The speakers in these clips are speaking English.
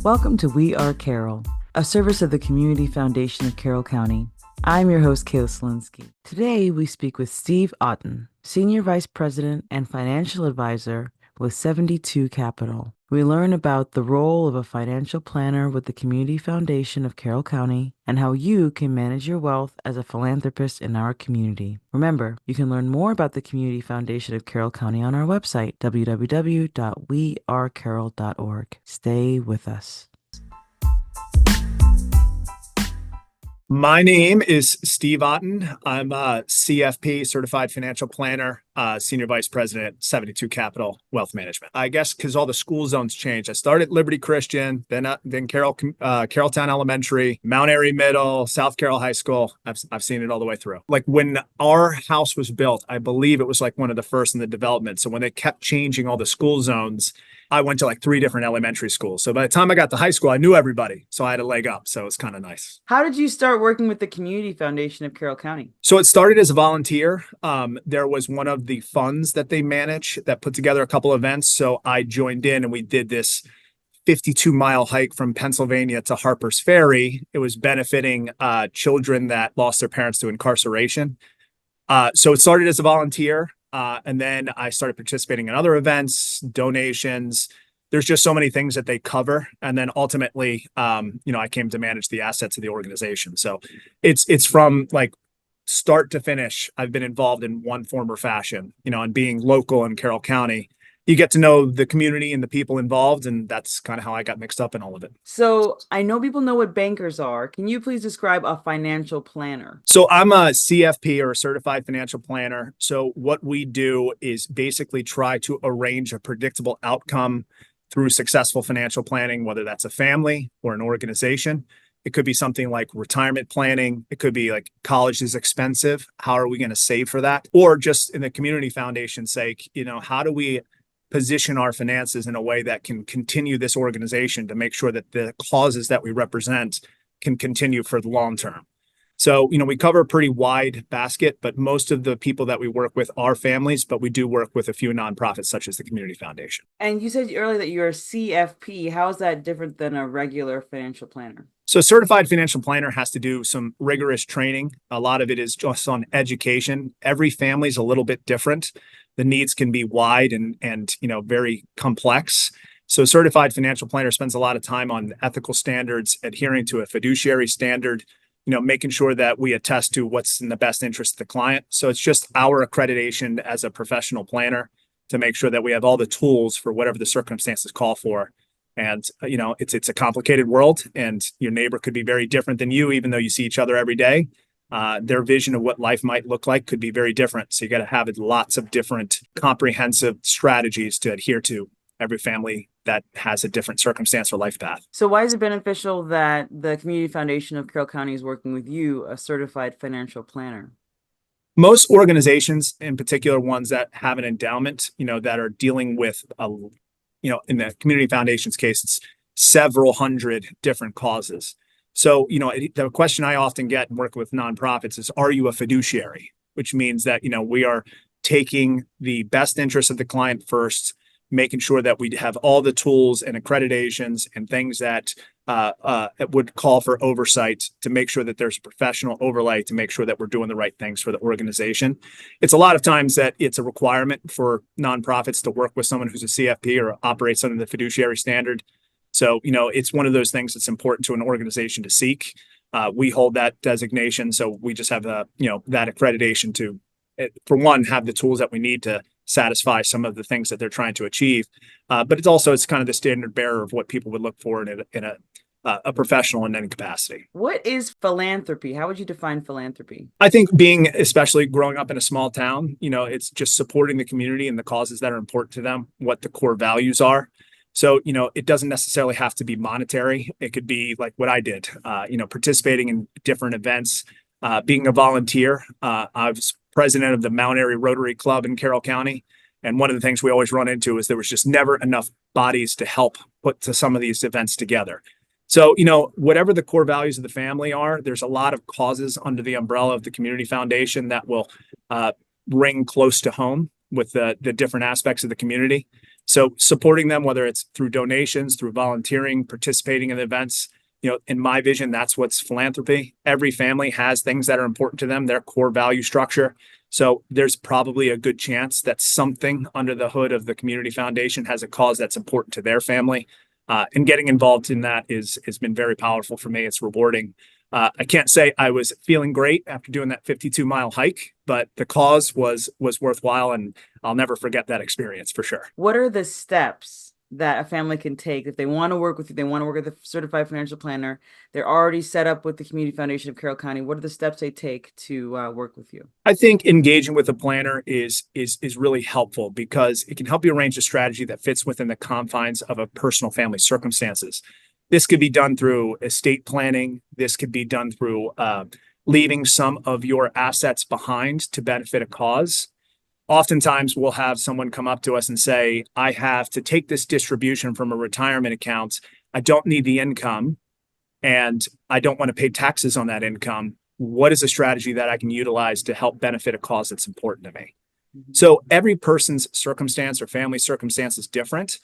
Welcome to We Are Carroll, a service of the Community Foundation of Carroll County. I'm your host, Kayla Selinsky. Today, we speak with Steve Otten, Senior Vice President and Financial Advisor with 72Capital. We learn about the role of a financial planner with the Community Foundation of Carroll County and how you can manage your wealth as a philanthropist in our community. Remember, you can learn more about the Community Foundation of Carroll County on our website, www.wearecarroll.org. Stay with us. My name is Steve Otten. I'm a CFP, Certified Financial Planner, Senior Vice President at 72Capital Wealth Management. I guess because all the school zones changed. I started at Liberty Christian, then Carrolltown Elementary, Mount Airy Middle, South Carroll High School. I've seen it all the way through. Like when our house was built, I believe it was like one of the first in the development. So when they kept changing all the school zones, I went to like 3 different elementary schools. So by the time I got to high school, I knew everybody. So I had a leg up. So it's kind of nice. How did you start working with the Community Foundation of Carroll County? So it started as a volunteer. There was one of the funds that they manage that put together a couple events. So I joined in and we did this 52-mile hike from Pennsylvania to Harper's Ferry. It was benefiting children that lost their parents to incarceration. So it started as a volunteer. And then I started participating in other events, donations. There's just so many things that they cover. And then ultimately, I came to manage the assets of the organization. So it's from like start to finish. I've been involved in one form or fashion, and being local in Carroll County, you get to know the community and the people involved. And that's kind of how I got mixed up in all of it. So I know people know what bankers are. Can you please describe a financial planner? So I'm a CFP or a certified financial planner. So what we do is basically try to arrange a predictable outcome through successful financial planning, whether that's a family or an organization. It could be something like retirement planning. It could be like college is expensive. How are we going to save for that? Or just in the community foundation's sake, how do we position our finances in a way that can continue this organization to make sure that the causes that we represent can continue for the long term. So, we cover a pretty wide basket, but most of the people that we work with are families, but we do work with a few nonprofits such as the Community Foundation. And you said earlier that you're a CFP. How is that different than a regular financial planner? So certified financial planner has to do some rigorous training. A lot of it is just on education. Every family is a little bit different. The needs can be wide and very complex. So certified financial planner spends a lot of time on ethical standards, adhering to a fiduciary standard, making sure that we attest to what's in the best interest of the client. So it's just our accreditation as a professional planner to make sure that we have all the tools for whatever the circumstances call for. And, it's a complicated world, and your neighbor could be very different than you, even though you see each other every day. Their vision of what life might look like could be very different. So you got to have lots of different comprehensive strategies to adhere to every family that has a different circumstance or life path. So why is it beneficial that the Community Foundation of Carroll County is working with you, a certified financial planner? Most organizations, in particular ones that have an endowment, that are dealing with, in the Community Foundation's case, it's several hundred different causes. So, the question I often get and work with nonprofits is, are you a fiduciary? Which means that, we are taking the best interest of the client first, making sure that we have all the tools and accreditations and things that would call for oversight to make sure that there's a professional overlay to make sure that we're doing the right things for the organization. It's a lot of times that it's a requirement for nonprofits to work with someone who's a CFP or operates under the fiduciary standard. So, it's one of those things that's important to an organization to seek. We hold that designation. So we just have that accreditation to, for one, have the tools that we need to satisfy some of the things that they're trying to achieve. But it's kind of the standard bearer of what people would look for in a professional in any capacity. What is philanthropy? How would you define philanthropy? I think especially growing up in a small town, it's just supporting the community and the causes that are important to them, what the core values are. So, it doesn't necessarily have to be monetary. It could be like what I did, participating in different events, being a volunteer. I was president of the Mount Airy Rotary Club in Carroll County. And one of the things we always run into is there was just never enough bodies to help put to some of these events together. So, whatever the core values of the family are, there's a lot of causes under the umbrella of the Community Foundation that will ring close to home with the different aspects of the community. So supporting them, whether it's through donations, through volunteering, participating in events, in my vision, that's what's philanthropy. Every family has things that are important to them, their core value structure. So there's probably a good chance that something under the hood of the community foundation has a cause that's important to their family. And getting involved in that has been very powerful for me. It's rewarding. I can't say I was feeling great after doing that 52-mile hike, but the cause was worthwhile, and I'll never forget that experience for sure. What are the steps that a family can take if they want to work with you? They want to work with a certified financial planner. They're already set up with the Community Foundation of Carroll County. What are the steps they take to work with you? I think engaging with a planner is really helpful because it can help you arrange a strategy that fits within the confines of a personal family circumstances. This could be done through estate planning. This could be done through leaving some of your assets behind to benefit a cause. Oftentimes, we'll have someone come up to us and say, I have to take this distribution from a retirement account. I don't need the income, and I don't want to pay taxes on that income. What is a strategy that I can utilize to help benefit a cause that's important to me? So every person's circumstance or family circumstance is different.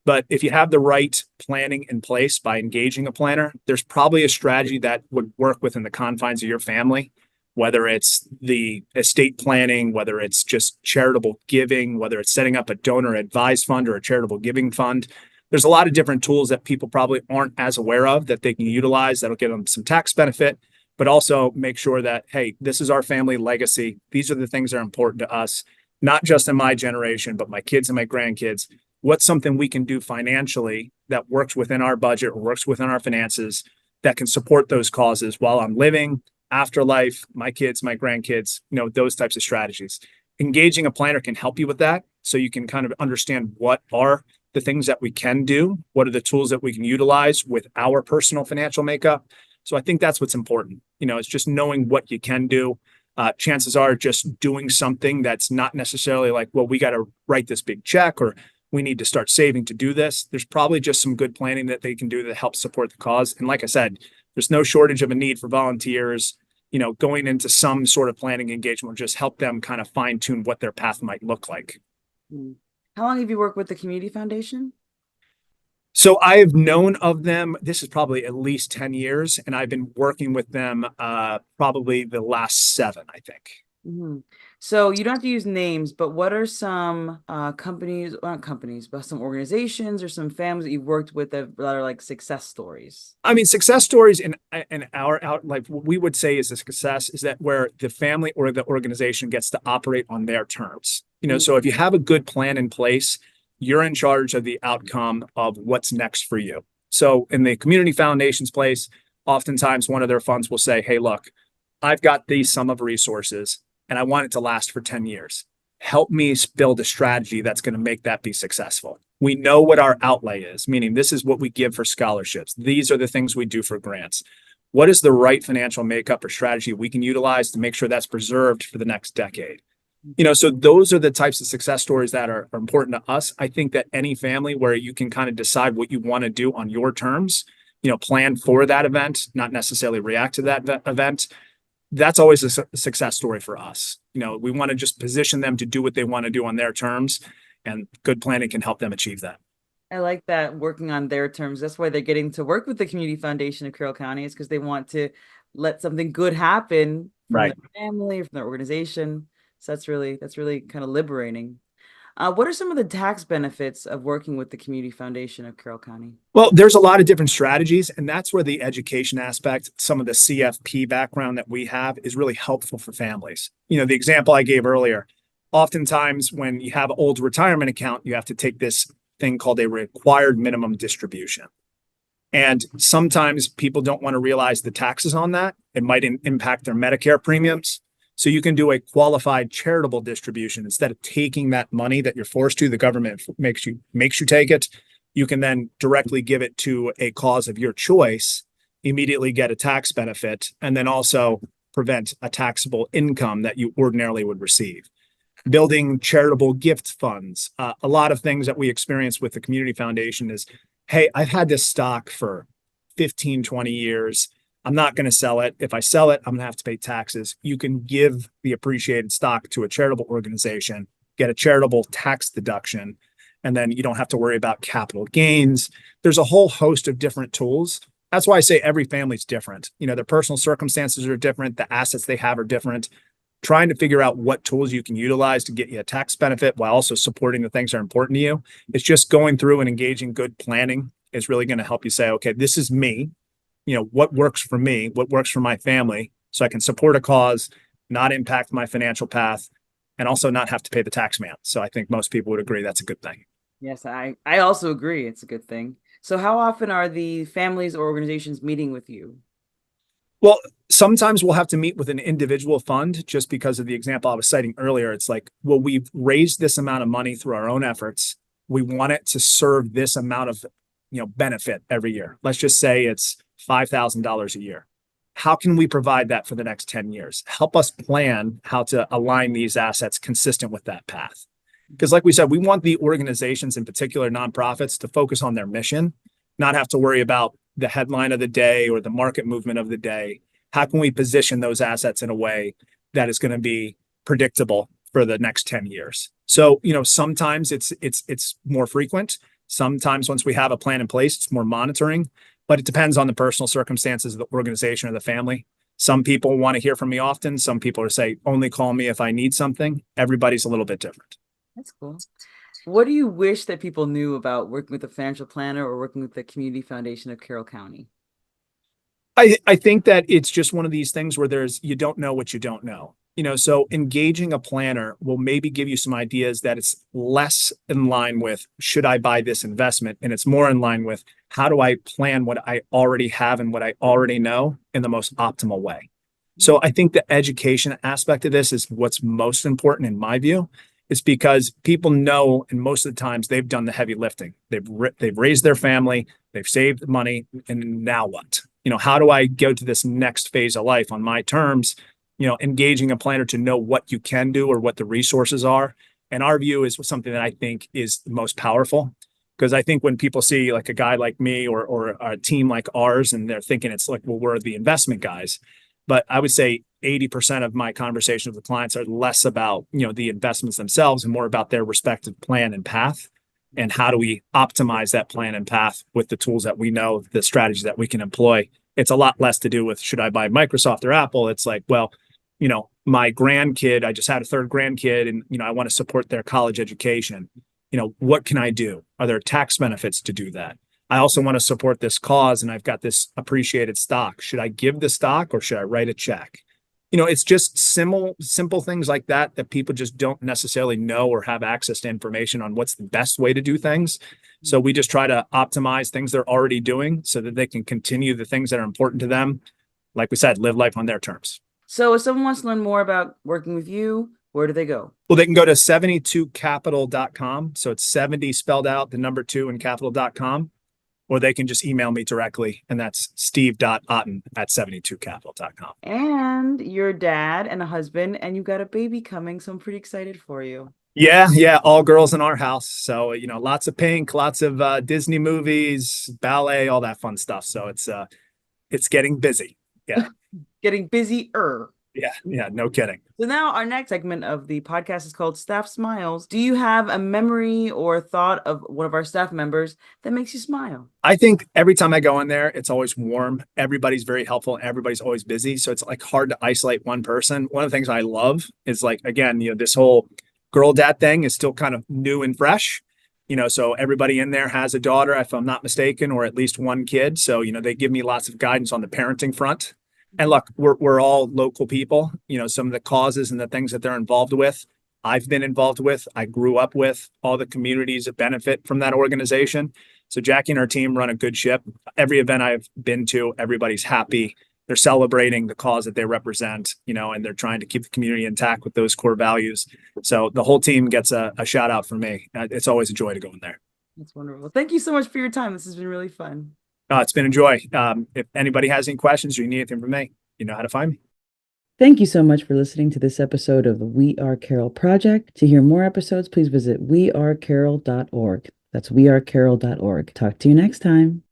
But if you have the right planning in place by engaging a planner, there's probably a strategy that would work within the confines of your family, whether it's the estate planning, whether it's just charitable giving, whether it's setting up a donor advised fund or a charitable giving fund. There's a lot of different tools that people probably aren't as aware of that they can utilize that'll give them some tax benefit, but also make sure that, hey, this is our family legacy. These are the things that are important to us, not just in my generation, but my kids and my grandkids. What's something we can do financially that works within our budget or works within our finances that can support those causes while I'm living, afterlife, my kids, my grandkids, those types of strategies. Engaging a planner can help you with that. So you can kind of understand what are the things that we can do, what are the tools that we can utilize with our personal financial makeup. So I think that's what's important. It's just knowing what you can do. Chances are just doing something that's not necessarily like, well, we got to write this big check or we need to start saving to do this. There's probably just some good planning that they can do that helps support the cause. And like I said, there's no shortage of a need for volunteers. Going into some sort of planning engagement will just help them kind of fine tune what their path might look like. How long have you worked with the Community Foundation? So I have known of them. This is probably at least 10 years, and I've been working with them probably the last 7, I think. Mm-hmm. So you don't have to use names, but what are some companies, not companies, but some organizations or some families that you've worked with that are like success stories? I mean, success stories in our like what we would say is a success is that where the family or the organization gets to operate on their terms. So if you have a good plan in place, you're in charge of the outcome of what's next for you. So in the community foundation's place, oftentimes one of their funds will say, hey, look, I've got these sum of resources and I want it to last for 10 years. Help me build a strategy that's going to make that be successful. We know what our outlay is, meaning this is what we give for scholarships. These are the things we do for grants. What is the right financial makeup or strategy we can utilize to make sure that's preserved for the next decade? So those are the types of success stories that are important to us. I think that any family where you can kind of decide what you want to do on your terms, plan for that event, not necessarily react to that event. That's always a success story for us. We want to just position them to do what they want to do on their terms, and good planning can help them achieve that. I like that, working on their terms. That's why they're getting to work with the Community Foundation of Carroll County, is because they want to let something good happen from Right. their family or from their organization. So that's really kind of liberating. What are some of the tax benefits of working with the Community Foundation of Carroll County? Well, there's a lot of different strategies, and that's where the education aspect, some of the CFP background that we have is really helpful for families. The example I gave earlier, oftentimes when you have an old retirement account, you have to take this thing called a required minimum distribution. And sometimes people don't want to realize the taxes on that. It might impact their Medicare premiums. So you can do a qualified charitable distribution instead of taking that money that you're forced to. The government makes you take it. You can then directly give it to a cause of your choice, immediately get a tax benefit, and then also prevent a taxable income that you ordinarily would receive. Building charitable gift funds. A lot of things that we experience with the Community Foundation is, hey, I've had this stock for 15, 20 years. I'm not going to sell it. If I sell it, I'm going to have to pay taxes. You can give the appreciated stock to a charitable organization, get a charitable tax deduction, And then you don't have to worry about capital gains. There's a whole host of different tools. That's why I say every family's different. Their personal circumstances are different. The assets they have are different. Trying to figure out what tools you can utilize to get you a tax benefit while also supporting the things that are important to you. It's just going through and engaging good planning is really going to help you say, okay, this is me. What works for me, what works for my family, so I can support a cause, not impact my financial path, and also not have to pay the tax man. So I think most people would agree that's a good thing. Yes, I also agree it's a good thing. So how often are the families or organizations meeting with you? Well, sometimes we'll have to meet with an individual fund just because of the example I was citing earlier. It's like, well, we've raised this amount of money through our own efforts. We want it to serve this amount of, benefit every year. Let's just say it's $5,000 a year. How can we provide that for the next 10 years? Help us plan how to align these assets consistent with that path. Because like we said, we want the organizations, in particular nonprofits, to focus on their mission, not have to worry about the headline of the day or the market movement of the day. How can we position those assets in a way that is going to be predictable for the next 10 years? So, sometimes it's more frequent. Sometimes once we have a plan in place, it's more monitoring, but it depends on the personal circumstances of the organization or the family. Some people want to hear from me often. Some people are say, only call me if I need something. Everybody's a little bit different. That's cool. What do you wish that people knew about working with a financial planner or working with the Community Foundation of Carroll County? I think that it's just one of these things where you don't know what you don't know. So engaging a planner will maybe give you some ideas that it's less in line with, should I buy this investment? And it's more in line with, how do I plan what I already have and what I already know in the most optimal way? So I think the education aspect of this is what's most important in my view. It's because people know, and most of the times they've done the heavy lifting. They've raised their family, they've saved money, and now what? How do I go to this next phase of life on my terms? Engaging a planner to know what you can do or what the resources are. And our view is something that I think is the most powerful. Because I think when people see like a guy like me or a team like ours, and they're thinking it's like, well, we're the investment guys. But I would say 80% of my conversations with clients are less about, the investments themselves and more about their respective plan and path. And how do we optimize that plan and path with the tools that we know, the strategies that we can employ? It's a lot less to do with, should I buy Microsoft or Apple? It's like, well, my grandkid, I just had a third grandkid, and, I want to support their college education. What can I do? Are there tax benefits to do that? I also want to support this cause, and I've got this appreciated stock. Should I give the stock or should I write a check? It's just simple things like that people just don't necessarily know or have access to information on what's the best way to do things. So we just try to optimize things they're already doing so that they can continue the things that are important to them. Like we said, live life on their terms. So if someone wants to learn more about working with you, where do they go? Well, they can go to 72capital.com. So it's 70 spelled out, the number 2 and capital.com. Or they can just email me directly, and that's steve.otten@72capital.com. And you're a dad and a husband, and you've got a baby coming, so I'm pretty excited for you. Yeah, all girls in our house. So, lots of pink, lots of Disney movies, ballet, all that fun stuff. So it's getting busy. Yeah. Getting busier. Yeah, no kidding. So now our next segment of the podcast is called Staff Smiles. Do you have a memory or thought of one of our staff members that makes you smile? I think every time I go in there, it's always warm. Everybody's very helpful. Everybody's always busy. So it's like hard to isolate one person. One of the things I love is like, again, this whole girl dad thing is still kind of new and fresh. So everybody in there has a daughter, if I'm not mistaken, or at least one kid. So, they give me lots of guidance on the parenting front. And look, we're all local people. Some of the causes and the things that they're involved with, I've been involved with. I grew up with all the communities that benefit from that organization. So Jackie and her team run a good ship. Every event I've been to, everybody's happy. They're celebrating the cause that they represent, and they're trying to keep the community intact with those core values. So the whole team gets a shout out from me. It's always a joy to go in there. That's wonderful. Thank you so much for your time. This has been really fun. It's been a joy. If anybody has any questions or you need anything from me, you know how to find me. Thank you so much for listening to this episode of the We Are Carroll Project. To hear more episodes, please visit wearecarroll.org. That's wearecarroll.org. Talk to you next time.